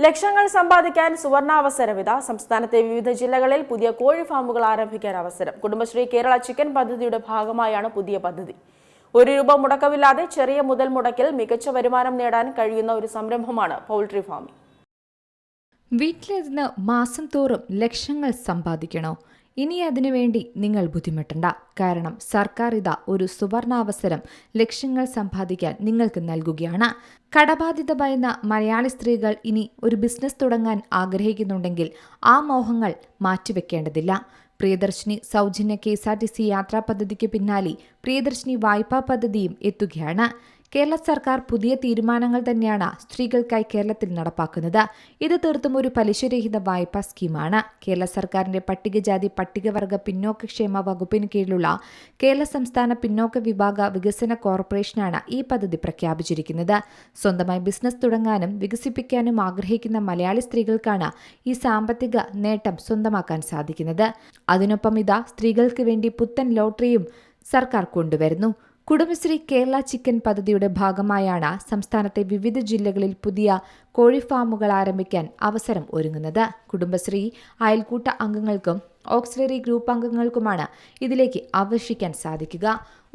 ലക്ഷങ്ങൾ സമ്പാദിക്കാൻ സുവർണാവസരമിത. സംസ്ഥാനത്തെ വിവിധ ജില്ലകളിൽ പുതിയ കോഴി ഫാമുകൾ ആരംഭിക്കാൻ അവസരം. കുടുംബശ്രീ കേരള ചിക്കൻ പദ്ധതിയുടെ ഭാഗമായാണ് പുതിയ പദ്ധതി. ₹1 മുടക്കമില്ലാതെ ചെറിയ മുതൽ മുടക്കിൽ മികച്ച വരുമാനം നേടാൻ കഴിയുന്ന ഒരു സംരംഭമാണ് പൗൾട്രി ഫാമിംഗ്. വീട്ടിലിരുന്ന് മാസം തോറും ലക്ഷങ്ങൾ സമ്പാദിക്കണോ? ഇനി അതിനുവേണ്ടി നിങ്ങൾ ബുദ്ധിമുട്ടണ്ട. കാരണം സർക്കാർ ഇതാ ഒരു സുവർണാവസരം ലക്ഷങ്ങൾ സമ്പാദിക്കാൻ നിങ്ങൾക്ക് നൽകുകയാണ്. കടബാധ്യത ഭയന്ന മലയാളി സ്ത്രീകൾ ഇനി ഒരു ബിസിനസ് തുടങ്ങാൻ ആഗ്രഹിക്കുന്നുണ്ടെങ്കിൽ ആ മോഹങ്ങൾ മാറ്റിവെക്കേണ്ടതില്ല. പ്രിയദർശിനി സൗജന്യ KSRTC യാത്രാ പദ്ധതിക്ക് പിന്നാലെ പ്രിയദർശിനി വായ്പാ പദ്ധതിയും എത്തുകയാണ്. കേരള സർക്കാർ പുതിയ തീരുമാനങ്ങൾ തന്നെയാണ് സ്ത്രീകൾക്കായി കേരളത്തിൽ നടപ്പാക്കുന്നത്. ഇത് തീർത്തും ഒരു പലിശരഹിത വായ്പാ സ്കീമാണ്. കേരള സർക്കാരിന്റെ പട്ടികജാതി പട്ടികവർഗ പിന്നോക്കക്ഷേമ വകുപ്പിന് കീഴിലുള്ള കേരള സംസ്ഥാന പിന്നോക്ക വിഭാഗ വികസന കോർപ്പറേഷനാണ് ഈ പദ്ധതി പ്രഖ്യാപിച്ചിരിക്കുന്നത്. സ്വന്തമായി ബിസിനസ് തുടങ്ങാനും വികസിപ്പിക്കാനും ആഗ്രഹിക്കുന്ന മലയാളി സ്ത്രീകൾക്കാണ് ഈ സാമ്പത്തിക നേട്ടം സ്വന്തമാക്കാൻ സാധിക്കുന്നത്. അതിനൊപ്പം ഇതാ സ്ത്രീകൾക്ക് വേണ്ടി പുത്തൻ ലോട്ടറിയും സർക്കാർ കൊണ്ടുവരുന്നു. കുടുംബശ്രീ കേരള ചിക്കൻ പദ്ധതിയുടെ ഭാഗമായാണ് സംസ്ഥാനത്തെ വിവിധ ജില്ലകളിൽ പുതിയ കോഴി ഫാമുകൾ ആരംഭിക്കാൻ അവസരം ഒരുങ്ങുന്നത്. കുടുംബശ്രീ അയൽക്കൂട്ട അംഗങ്ങൾക്കും ഓക്സിലറി ഗ്രൂപ്പ് അംഗങ്ങൾക്കുമാണ് ഇതിലേക്ക് ആകർഷിക്കാൻ സാധിക്കുക.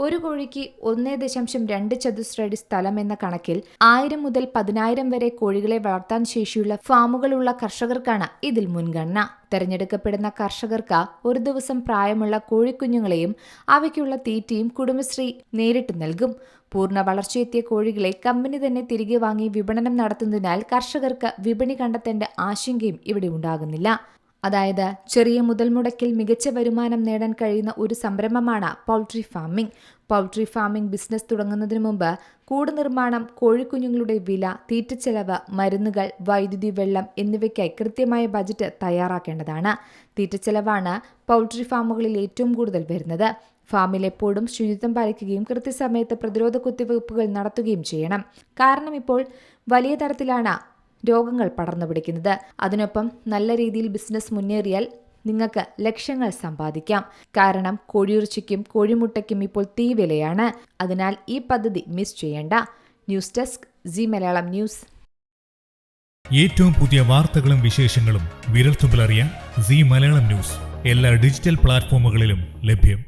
ഒരു കോഴിക്ക് 1.2 ചതുശ്രടി സ്ഥലം എന്ന കണക്കിൽ 1000 മുതൽ 10,000 വരെ കോഴികളെ വളർത്താൻ ശേഷിയുള്ള ഫാമുകളുള്ള കർഷകർക്കാണ് ഇതിൽ മുൻഗണന. തെരഞ്ഞെടുക്കപ്പെടുന്ന കർഷകർക്ക് ഒരു ദിവസം പ്രായമുള്ള കോഴിക്കുഞ്ഞുങ്ങളെയും അവയ്ക്കുള്ള തീറ്റയും കുടുംബശ്രീ നേരിട്ട് നൽകും. പൂർണ്ണ വളർച്ചയെത്തിയ കോഴികളെ കമ്പനി തന്നെ തിരികെ വാങ്ങി വിപണനം നടത്തുന്നതിനാൽ കർഷകർക്ക് വിപണി കണ്ടെത്തേണ്ട ആശങ്കയും ഇവിടെ ഉണ്ടാകുന്നില്ല. അതായത് ചെറിയ മുതൽ മുടക്കിൽ മികച്ച വരുമാനം നേടാൻ കഴിയുന്ന ഒരു സംരംഭമാണ് poultry farming. Poultry farming business തുടങ്ങുന്നതിന് മുമ്പ് കൂട് നിർമ്മാണം, കോഴിക്കുഞ്ഞുങ്ങളുടെ വില, തീറ്റച്ചെലവ്, മരുന്നുകൾ, വൈദ്യുതി, വെള്ളം എന്നിവയ്ക്കായി കൃത്യമായ ബജറ്റ് തയ്യാറാക്കേണ്ടതാണ്. തീറ്റച്ചെലവാണ് പൗൾട്രി ഫാമുകളിൽ ഏറ്റവും കൂടുതൽ വരുന്നത്. ഫാമിൽ എപ്പോഴും ശുചിത്വം പാലിക്കുകയും കൃത്യസമയത്ത് പ്രതിരോധ കുത്തിവയ്പ്പുകൾ നടത്തുകയും ചെയ്യണം. കാരണം ഇപ്പോൾ വലിയ തരത്തിലാണ് രോഗങ്ങൾ പടർന്നു പിടിക്കുന്നത്. അതിനൊപ്പം നല്ല രീതിയിൽ ബിസിനസ് മുന്നേറിയാൽ നിങ്ങൾക്ക് ലക്ഷങ്ങൾ സമ്പാദിക്കാം. കാരണം കോഴിയിറച്ചിക്കും കോഴിമുട്ടയ്ക്കും ഇപ്പോൾ തീ വിലയാണ്. അതിനാൽ ഈ പദ്ധതി മിസ് ചെയ്യേണ്ട. News desk C Malayalam news. ഏറ്റവും പുതിയ വാർത്തകളും വിശേഷങ്ങളും വിരൽത്തുമ്പിലറിയാൻ സി മലയാളം ന്യൂസ് എല്ലാ ഡിജിറ്റൽ പ്ലാറ്റ്ഫോമുകളിലും ലഭ്യം.